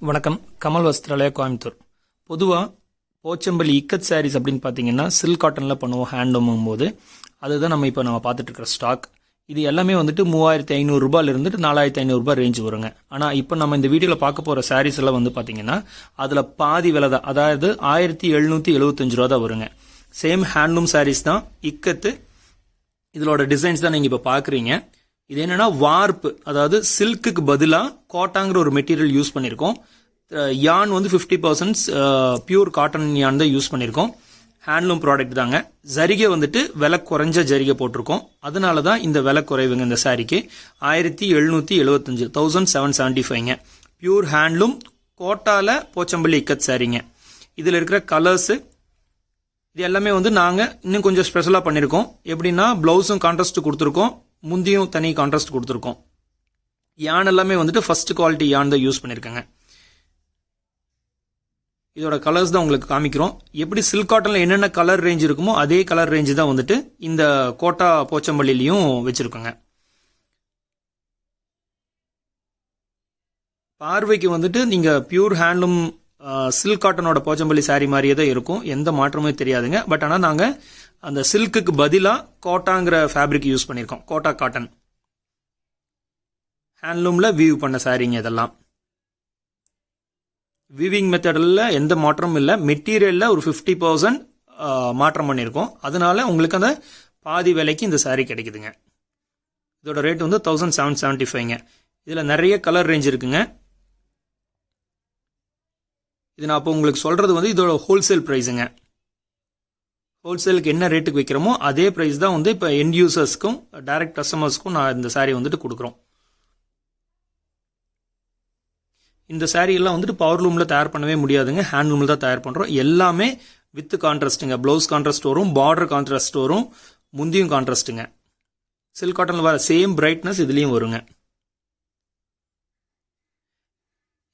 வணக்கம். கமல் வஸ்திராலயா கோயம்புத்தூர். பொதுவாக போச்சம்பள்ளி இக்கத் சாரீஸ் அப்படின்னு பார்த்தீங்கன்னா சில்க் காட்டனில் பண்ணுவோம் ஹேண்ட்லூமும் போது. அதுதான் நம்ம பார்த்துட்டு இருக்கிற ஸ்டாக். இது எல்லாமே வந்துட்டு 3500 ரூபாயிலிருந்து 4500 ரேஞ்ச் வருங்க. ஆனால் இப்போ நம்ம இந்த வீடியோவில் பார்க்க போகிற சாரீஸ் எல்லாம் வந்து பார்த்தீங்கன்னா அதில் பாதி விலை தான், அதாவது 1775 ரூபா தான் வருங்க. சேம் ஹேண்ட்லூம் சாரீஸ் தான், இக்கத்து. இதோட டிசைன்ஸ் தான் நீங்கள் இப்போ பார்க்குறீங்க. இது என்னன்னா வார்ப்பு, அதாவது சில்க்குக்கு பதிலாக கோட்டாங்கிற ஒரு மெட்டீரியல் யூஸ் பண்ணியிருக்கோம். யான் வந்து 50% பியூர் காட்டன் யான் தான் யூஸ் பண்ணியிருக்கோம். ஹேண்ட்லூம் ப்ராடக்ட் தாங்க. ஜரிகை வந்துட்டு விலை குறைஞ்ச ஜரிகை போட்டிருக்கோம். அதனால தான் இந்த விலை குறைவுங்க. இந்த சாரிக்கு 1775, 1775ங்க. பியூர் ஹேண்ட்லூம் கோட்டால போச்சம்பள்ளி இக்கத் சாரிங்க. இதில் இருக்கிற கலர்ஸு இது எல்லாமே வந்து நாங்கள் இன்னும் கொஞ்சம் ஸ்பெஷலாக பண்ணியிருக்கோம். எப்படின்னா ப்ளவுஸும் கான்ட்ராஸ்ட் கொடுத்துருக்கோம், முந்தியும் தனி கான்ட்ராஸ்ட் கொடுத்துருக்கோம். யான் எல்லாமே வந்துட்டு ஃபர்ஸ்ட் குவாலிட்டி யான் தான் யூஸ் பண்ணியிருக்கேங்க. இதோட கலர்ஸ் தான் உங்களுக்கு காமிக்கிறோம். எப்படி சில்க் காட்டனில் என்னென்ன கலர் ரேஞ்ச் இருக்குமோ அதே கலர் ரேஞ்சு தான் வந்துட்டு இந்த கோட்டா போச்சம்பள்ளிலையும் வச்சுருக்கோங்க. பார்வைக்கு வந்துட்டு நீங்கள் பியூர் ஹேண்ட்லூம் சில்க் காட்டனோட போச்சம்பள்ளி சாரி மாதிரியே தான் இருக்கும், எந்த மாற்றமே தெரியாதுங்க. பட் ஆனால் நாங்கள் அந்த சில்க்குக்கு பதிலாக கோட்டாங்கிற ஃபேப்ரிக் யூஸ் பண்ணியிருக்கோம். கோட்டா காட்டன் ஹேண்ட்லூமில் வீவ் பண்ண சாரீங்க. இதெல்லாம் வீவிங் மெத்தடில் எந்த மாற்றமும் இல்லை. மெட்டீரியலில் ஒரு 50% மாற்றம் பண்ணியிருக்கோம். அதனால உங்களுக்கு அந்த பாதி விலைக்கு இந்த சாரீ கிடைக்குதுங்க. இதோட ரேட் வந்து 1775ங்க. இதில் நிறைய கலர் ரேஞ்ச் இருக்குங்க. இது நான் அப்போ உங்களுக்கு சொல்கிறது வந்து இதோட ஹோல்சேல் ப்ரைஸுங்க. ஹோல்சேலுக்கு என்ன ரேட்டுக்கு வைக்கிறோமோ அதே ப்ரைஸ் தான் வந்து இப்போ எண்ட் யூசர்ஸ்க்கும் டைரக்ட் கஸ்டமர்ஸ்க்கும் நான் இந்த சாரீ வந்துட்டு கொடுக்குறோம். இந்த சாரீ எல்லாம் வந்துட்டு பவர்லூமில் தயார் பண்ணவே முடியாதுங்க, ஹேண்ட்லூமில் தான் தயார் பண்ணுறோம். எல்லாமே வித் கான்ட்ராஸ்ட்டுங்க. ப்ளவுஸ் கான்ட்ராஸ்ட் வரும், பார்டர் கான்ட்ராஸ்ட் வரும், முந்தியும் கான்ட்ராஸ்ட்டுங்க. சில்க் காட்டனில் வர சேம் பிரைட்னஸ் இதுலேயும் வருங்க.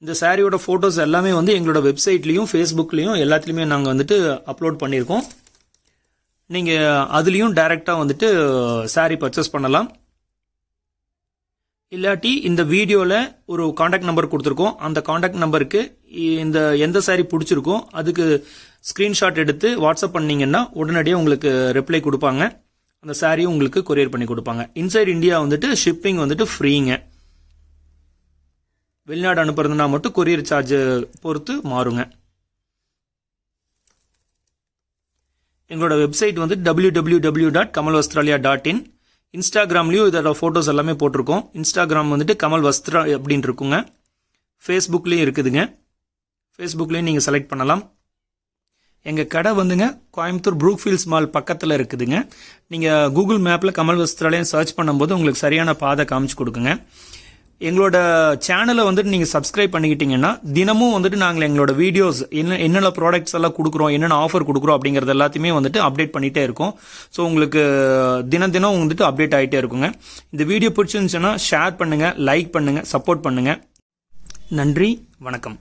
இந்த சாரியோட ஃபோட்டோஸ் எல்லாமே வந்து எங்களோட வெப்சைட்லேயும் ஃபேஸ்புக்லேயும் எல்லாத்துலேயுமே நாங்கள் வந்துட்டு அப்லோட் பண்ணியிருக்கோம். நீங்கள் அதுலேயும் டைரெக்டாக வந்துட்டு சாரீ பர்ச்சேஸ் பண்ணலாம். இல்லாட்டி இந்த வீடியோவில் ஒரு காண்டாக்ட் நம்பர் கொடுத்துருக்கோம். அந்த காண்டாக்ட் நம்பருக்கு இந்த எந்த சாரீ பிடிச்சிருக்கோ அதுக்கு ஸ்க்ரீன்ஷாட் எடுத்து வாட்ஸ்அப் பண்ணிங்கன்னா உடனடியாக உங்களுக்கு ரிப்ளை கொடுப்பாங்க. அந்த சாரியும் உங்களுக்கு கொரியர் பண்ணி கொடுப்பாங்க. இன்சைட் இந்தியா வந்துட்டு ஷிப்பிங் வந்துட்டு ஃப்ரீங்க. வெளிநாடு அனுப்புறதுனா மட்டும் கொரியர் சார்ஜ் பொறுத்து மாறுங்க. எங்களோட வெப்சைட் வந்து www.kamalvastralaya.in. இன்ஸ்டாகிராம்லேயும் இதோட ஃபோட்டோஸ் எல்லாமே போட்டிருக்கோம். இன்ஸ்டாகிராம் வந்துட்டு கமல் வஸ்த்ரா அப்படின்னு இருக்குங்க. ஃபேஸ்புக்லேயும் இருக்குதுங்க. ஃபேஸ்புக்லேயும் நீங்கள் செலக்ட் பண்ணலாம். எங்கள் கடை வந்துங்க கோயம்புத்தூர் ப்ரூக்ஃபீல்ட்ஸ் மால் பக்கத்தில் இருக்குதுங்க. நீங்கள் கூகுள் மேப்பில் கமல் வஸ்த்ராலயம் சர்ச் பண்ணும்போது உங்களுக்கு சரியான பாதை காமிச்சு கொடுக்குங்க. எங்களோட சேனலை வந்துட்டு நீங்கள் சப்ஸ்கிரைப் பண்ணிக்கிட்டீங்கன்னா தினமும் வந்துட்டு நாங்கள் எங்களோட வீடியோஸ் என்னென்ன ப்ராடக்ட்ஸ் எல்லாம் கொடுக்குறோம், என்னென்ன ஆஃபர் கொடுக்குறோம் அப்படிங்கிறது எல்லாத்தையுமே வந்துட்டு அப்டேட் பண்ணிகிட்டே இருக்கோம். ஸோ உங்களுக்கு தினம் வந்துட்டு அப்டேட் ஆகிட்டே இருக்குங்க. இந்த வீடியோ பிடிச்சிருந்துச்சுன்னா ஷேர் பண்ணுங்கள், லைக் பண்ணுங்கள், சப்போர்ட் பண்ணுங்கள். நன்றி, வணக்கம்.